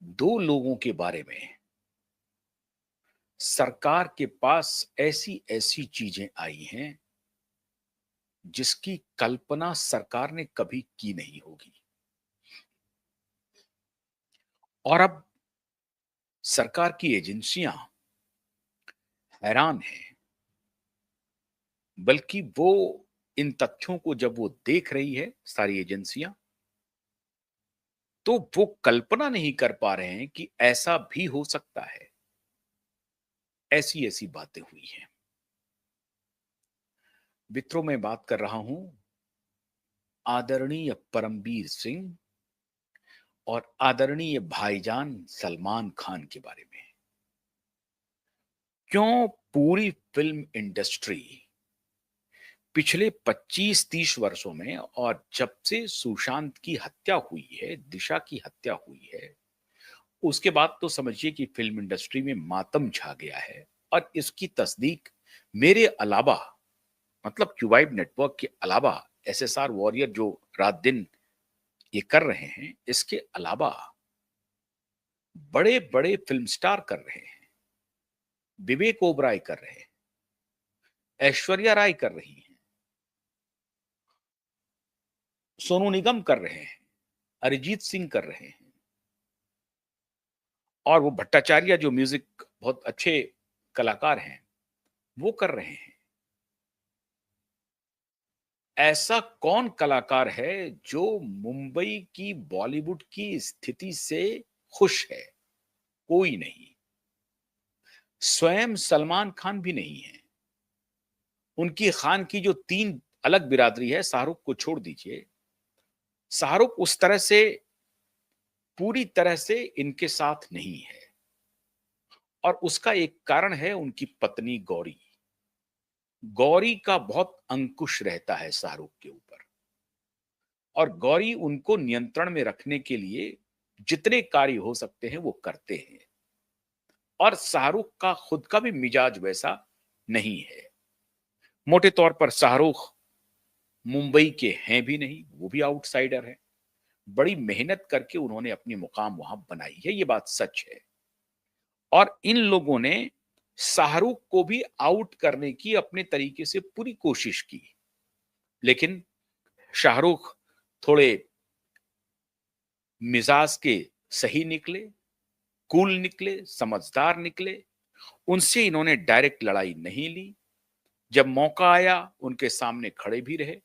दो लोगों के बारे में सरकार के पास ऐसी-ऐसी चीजें आई हैं, जिसकी कल्पना सरकार ने कभी की नहीं होगी। और अब सरकार की एजेंसियां हैरान हैं, बल्कि वो इन तथ्यों को जब वो देख रही है, सारी एजेंसियां, तो वो कल्पना नहीं कर पा रहे हैं कि ऐसा भी हो सकता है। ऐसी-ऐसी बातें हुई हैं। मित्रों, मैं बात कर रहा हूं आदरणीय परमबीर सिंह और आदरणीय भाईजान सलमान खान के बारे में। क्यों पूरी फिल्म इंडस्ट्री पिछले 25-30 वर्षों में और जब से सुशांत की हत्या हुई है, दिशा की हत्या हुई है, उसके बाद तो समझिए कि फिल्म इंडस्ट्री में मातम छा गया है। और इसकी तस्दीक मेरे अलावा, मतलब क्यूबाइब नेटवर्क के अलावा, एसएसआर वॉरियर जो रात दिन ये कर रहे हैं, इसके अलावा बड़े बड़े फिल्म स्टार कर रहे हैं। विवेक ओबराय कर रहे हैं, ऐश्वर्या राय कर रही हैं, सोनू निगम कर रहे हैं, अरिजीत सिंह कर रहे हैं, और वो भट्टाचार्य जो म्यूजिक बहुत अच्छे कलाकार हैं, वो कर रहे हैं। ऐसा कौन कलाकार है जो मुंबई की बॉलीवुड की स्थिति से खुश है? कोई नहीं। स्वयं सलमान खान भी नहीं है। उनकी खान की जो 3 अलग बिरादरी है, शाहरुख को छोड़ दीजिए, शाहरुख उस तरह से पूरी तरह से इनके साथ नहीं है। और उसका एक कारण है उनकी पत्नी गौरी। गौरी का बहुत अंकुश रहता है शाहरुख के ऊपर, और गौरी उनको नियंत्रण में रखने के लिए जितने कार्य हो सकते हैं वो करते हैं। और शाहरुख का खुद का भी मिजाज वैसा नहीं है। मोटे तौर पर शाहरुख मुंबई के हैं भी नहीं, वो भी आउटसाइडर है। बड़ी मेहनत करके उन्होंने अपनी मुकाम वहां बनाई है, ये बात सच है। और इन लोगों ने शाहरुख को भी आउट करने की अपने तरीके से पूरी कोशिश की, लेकिन शाहरुख थोड़े मिजाज के सही निकले, कूल निकले, समझदार निकले। उनसे इन्होंने डायरेक्ट लड़ाई नहीं ली। जब मौका आया, उनके सामने खड़े भी रहे,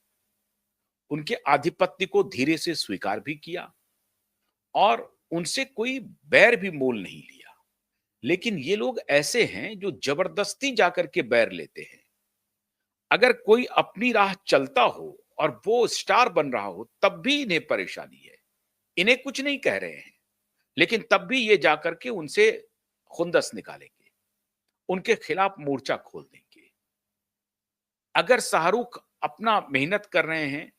उनके आधिपत्य को धीरे से स्वीकार भी किया, और उनसे कोई बैर भी मोल नहीं लिया। लेकिन ये लोग ऐसे हैं जो जबरदस्ती जाकर के बैर लेते हैं। अगर कोई अपनी राह चलता हो और वो स्टार बन रहा हो, तब भी इन्हें परेशानी है। इन्हें कुछ नहीं कह रहे हैं, लेकिन तब भी ये जाकर के उनसे खुंदस निकालेंगे, उनके खिलाफ मोर्चा खोल देंगे। अगर शाहरुख अपना मेहनत कर रहे हैं,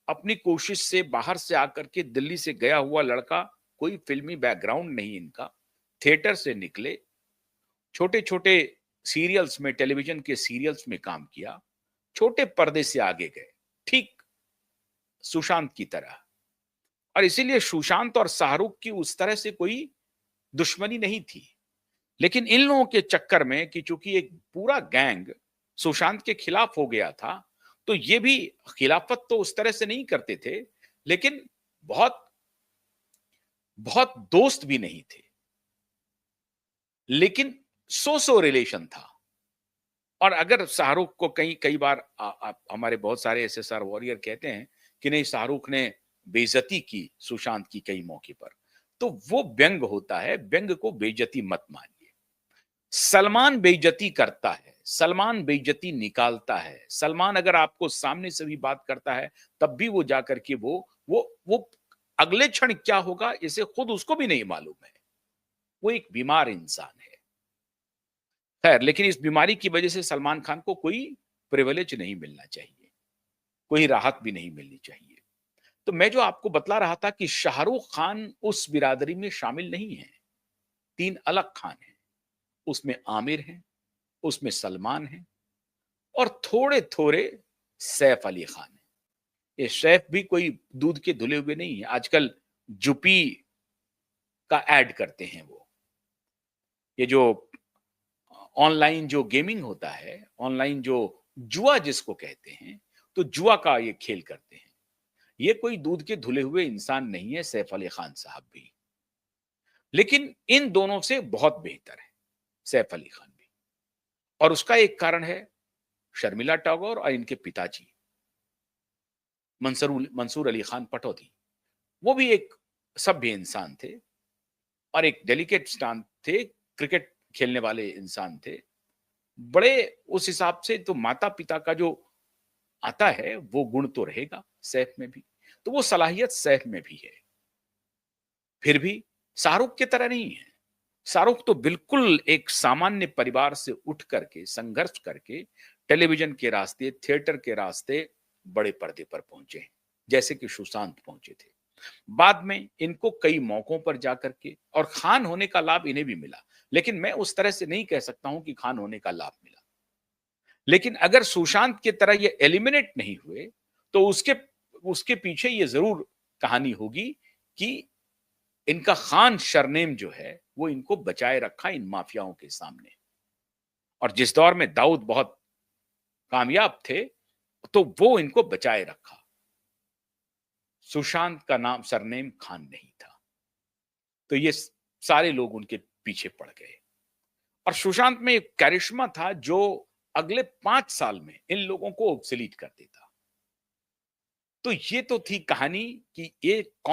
अपनी कोशिश से बाहर से आकर के, दिल्ली से गया हुआ लड़का, कोई फिल्मी बैकग्राउंड नहीं इनका, थिएटर से निकले, छोटे-छोटे सीरियल्स में, टेलीविजन के सीरियल्स में काम किया, छोटे पर्दे से आगे गए, ठीक सुशांत की तरह। और इसीलिए सुशांत और शाहरुख की उस तरह से कोई दुश्मनी नहीं थी। लेकिन इन लोगों के चक्कर में, कि चूंकि एक पूरा गैंग सुशांत के खिलाफ हो गया था, तो ये भी खिलाफत तो उस तरह से नहीं करते थे, लेकिन बहुत बहुत दोस्त भी नहीं थे, लेकिन सो रिलेशन था। और अगर शाहरुख को कई कई बार हमारे बहुत सारे एसएसआर वॉरियर कहते हैं कि नहीं, शाहरुख ने बेइज्जती की सुशांत की कई मौके पर, तो वो व्यंग होता है। व्यंग को बेइज्जती मत मानिए। सलमान बेइज्जती करता है, सलमान बेइज्जती निकालता है। सलमान अगर आपको सामने से भी बात करता है, तब भी वो जाकर के वो अगले क्षण क्या होगा, इसे खुद उसको भी नहीं मालूम है। वो एक बीमार इंसान है। खैर, लेकिन इस बीमारी की वजह से सलमान खान को कोई प्रिविलेज नहीं मिलना चाहिए, कोई राहत भी नहीं मिलनी चाहिए। तो मैं जो आपको बतला रहा था कि शाहरुख खान उस बिरादरी में शामिल नहीं है। 3 अलग खान हैं। उसमें आमिर हैं, उसमें सलमान हैं, और थोड़े-थोड़े सैफ अली खान हैं। ये सैफ भी कोई दूध के धुले हुए नहीं है। आजकल जुपी का ऐड करते हैं वो। ये जो ऑनलाइन जो गेमिंग होता है, ऑनलाइन जो जुआ जिसको कहते हैं, तो जुआ का ये खेल करते हैं। ये कोई दूध के धुले हुए इंसान नहीं है सैफ अली खान साहब भी। लेकिन इन दोनों से बहुत बेहतर है सैफ अली खान भी। और उसका एक कारण है शर्मिला टैगोर और इनके पिताजी मंसूर अली खान पटौदी। वो भी एक सभ्य इंसान थे और एक डेलिकेट स्टांस थे, क्रिकेट खेलने वाले इंसान थे। बड़े उस हिसाब से तो माता-पिता का जो आता है, वो गुण तो रहेगा सैफ में भी। तो वो सलाहियत सैफ में भी है। फिर भी शाहरुख की तरह नहीं है। शाहरुख तो बिल्कुल एक सामान्य परिवार से उठ करके, संघर्ष करके, टेलीविज़न के रास्ते, थिएटर के रास्ते बड़े पर्दे पर पहुँचे हैं, जैसे कि सुशांत पहुँचे थे। बाद में इनको कई मौकों पर जाकर के और खान होने का लाभ इन्हें भी मिला। लेकिन मैं उस तरह से नहीं कह सकता हूँ कि खान होने का लाभ मिला। लेकिन अगर सुशांत की तरह ये एलिमिनेट नहीं हुए, तो उसके उसके पीछे ये ज़रूर कहानी होगी कि इनका खान सरनेम जो है, वो इनको बचाए रखा इन माफियाओं के सामने। और जिस दौर में दाऊद बहुत कामयाब थे, तो वो इनको बचाए रखा। सुशांत का नाम सरनेम खान नहीं था। तो ये सारे लोग उनके पीछे पड़ गए। और सुशांत में एक करिश्मा था जो अगले 5 साल में इन लोगों को ऑब्सोलीट कर देता। तो ये तो थी कहानी कि ये